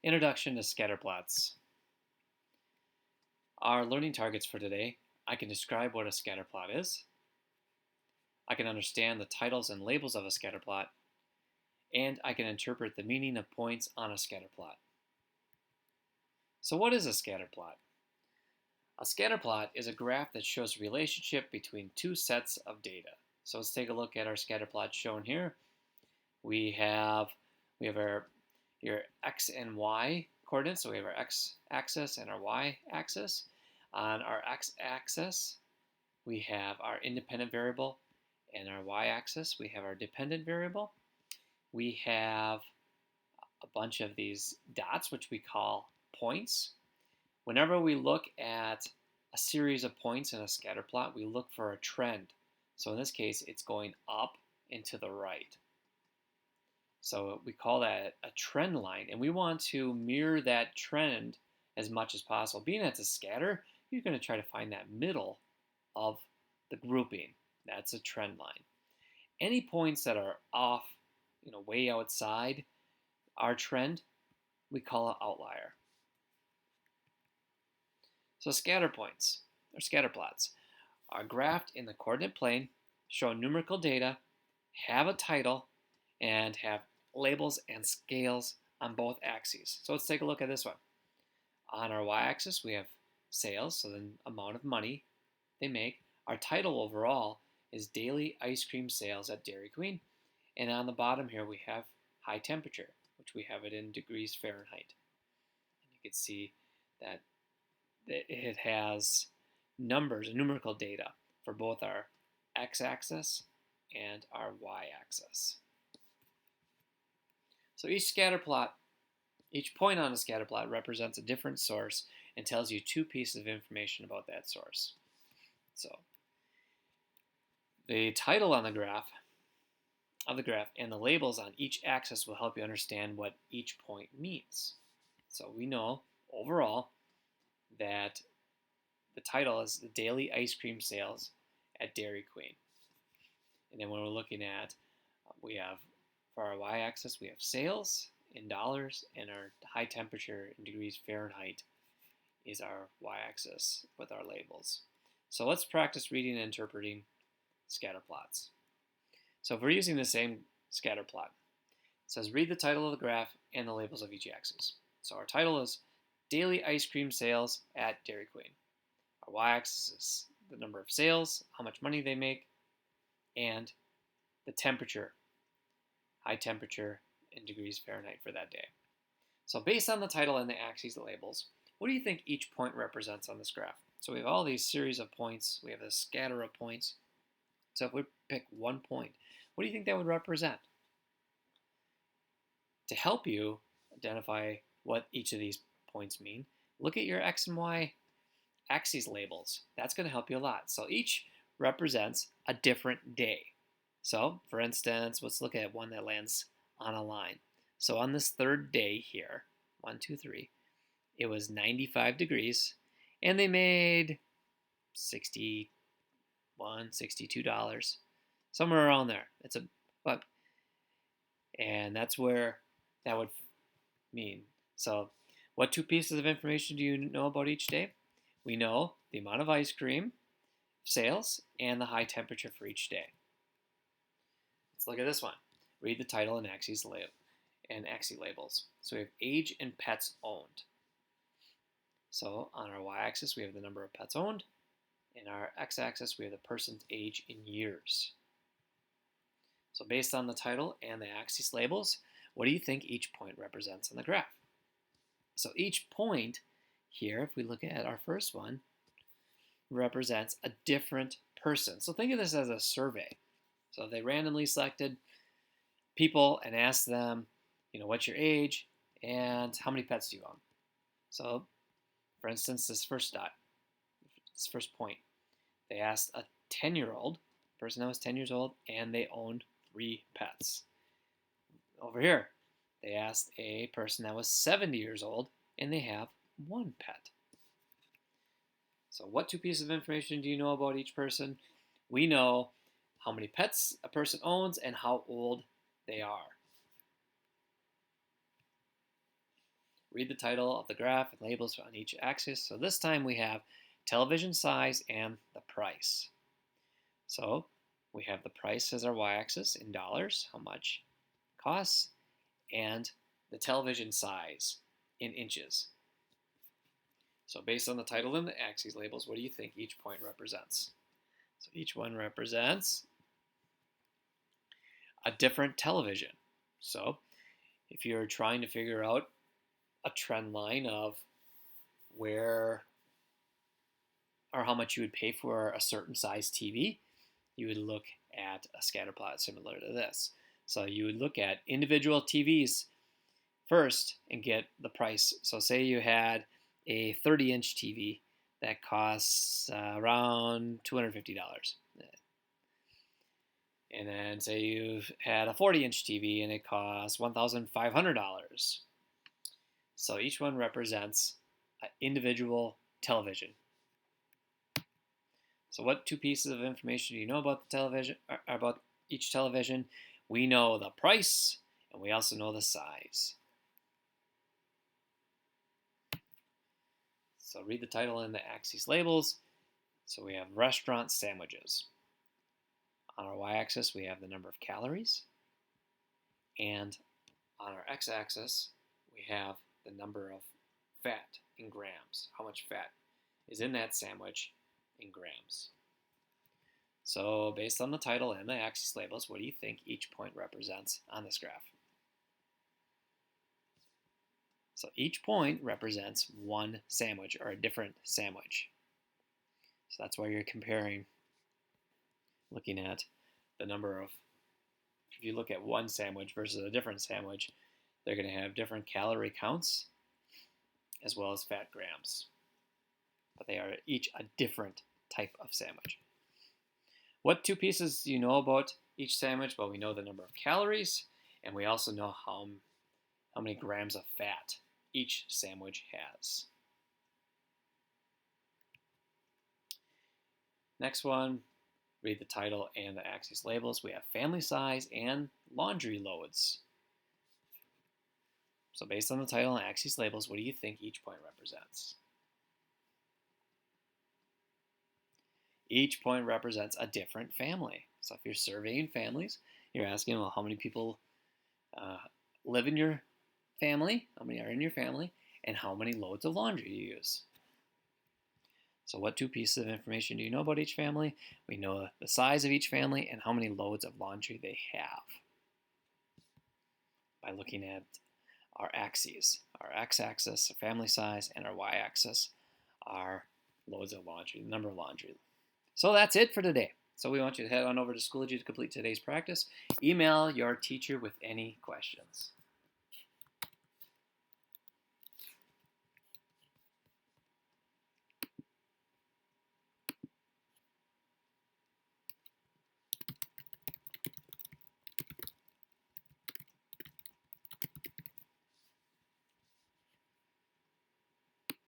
Introduction to scatter plots. Our learning targets for today: I can describe what a scatter plot is. I can understand the titles and labels of a scatter plot. And I can interpret the meaning of points on a scatter plot. So what is a scatter plot? A scatter plot is a graph that shows a relationship between two sets of data. So let's take a look at our scatter plot shown here. We have our your x and y coordinates. So we have our x-axis and our y-axis. On our x-axis, we have our independent variable, and our y-axis, we have our dependent variable. We have a bunch of these dots, which we call points. Whenever we look at a series of points in a scatter plot, we look for a trend. So in this case, it's going up and to the right. So we call that a trend line, and we want to mirror that trend as much as possible. Being that it's a scatter, you're going to try to find that middle of the grouping. That's a trend line. Any points that are off, way outside our trend, we call an outlier. So scatter points, or scatter plots, are graphed in the coordinate plane, show numerical data, have a title, and have labels and scales on both axes. So let's take a look at this one. On our y-axis, we have sales, so the amount of money they make. Our title overall is daily ice cream sales at Dairy Queen. And on the bottom here, we have high temperature, which we have it in degrees Fahrenheit. And you can see that it has numbers, numerical data for both our x-axis and our y-axis. So each point on a scatter plot represents a different source and tells you two pieces of information about that source. So the title on the graph and the labels on each axis will help you understand what each point means. So we know overall that the title is the daily ice cream sales at Dairy Queen. And then when we're looking at, we have for our y-axis, we have sales in dollars, and our high temperature in degrees Fahrenheit is our y-axis with our labels. So let's practice reading and interpreting scatter plots. So if we're using the same scatter plot, it says read the title of the graph and the labels of each axis. So our title is daily ice cream sales at Dairy Queen. Our y-axis is the number of sales, how much money they make, and the temperature, high temperature in degrees Fahrenheit for that day. So based on the title and the axes labels, what do you think each point represents on this graph? So we have all these series of points. We have a scatter of points. So if we pick one point, what do you think that would represent? To help you identify what each of these points mean, look at your x and y axes labels. That's going to help you a lot. So each represents a different day. So for instance, let's look at one that lands on a line. So on this third day here, 1, 2, 3, it was 95 degrees, and they made $61, $62, somewhere around there. It's a buck, and that's where that would mean. So what two pieces of information do you know about each day? We know the amount of ice cream sales and the high temperature for each day. Let's look at this one. Read the title and axes labels. So we have age and pets owned. So on our y-axis, we have the number of pets owned. In our x-axis, we have the person's age in years. So based on the title and the axis labels, what do you think each point represents on the graph? So each point here, if we look at our first one, represents a different person. So think of this as a survey. So they randomly selected people and asked them, what's your age and how many pets do you own? So for instance, this first point, they asked a 10-year-old, person that was 10 years old, and they owned 3 pets. Over here, they asked a person that was 70 years old, and they have 1 pet. So what two pieces of information do you know about each person? We know how many pets a person owns and how old they are. read the title of the graph and labels on each axis. So this time we have television size and the price. So we have the price as our y-axis in dollars, how much it costs, and the television size in inches. So based on the title and the axis labels, what do you think each point represents? So each one represents a different television. So if you're trying to figure out a trend line of where or how much you would pay for a certain size TV, you would look at a scatter plot similar to this. So you would look at individual TVs first and get the price. So say you had a 30-inch TV that costs around $250. And then say you had a 40-inch TV and it costs $1,500. So each one represents an individual television. So what two pieces of information do you know about the television, about each television? We know the price and we also know the size. So read the title and the axis labels. So we have restaurant sandwiches. On our y-axis, we have the number of calories. And on our x-axis, we have the number of fat in grams. How much fat is in that sandwich in grams. So based on the title and the axis labels, what do you think each point represents on this graph? So each point represents one sandwich or a different sandwich. So that's why you're comparing, looking at the number of, if you look at one sandwich versus a different sandwich, they're going to have different calorie counts as well as fat grams. But they are each a different type of sandwich. What two pieces do you know about each sandwich? Well, we know the number of calories, and we also know how many grams of fat each sandwich has. Next one, read the title and the axis labels. We have family size and laundry loads. So based on the title and axis labels, what do you think each point represents? Each point represents a different family. So if you're surveying families, you're asking, well, how many people live in your family, how many are in your family, and how many loads of laundry you use. So what two pieces of information do you know about each family? We know the size of each family and how many loads of laundry they have by looking at our axes. Our x-axis, family size, and our y-axis are loads of laundry, the number of laundry. So that's it for today. So we want you to head on over to Schoology to complete today's practice. Email your teacher with any questions.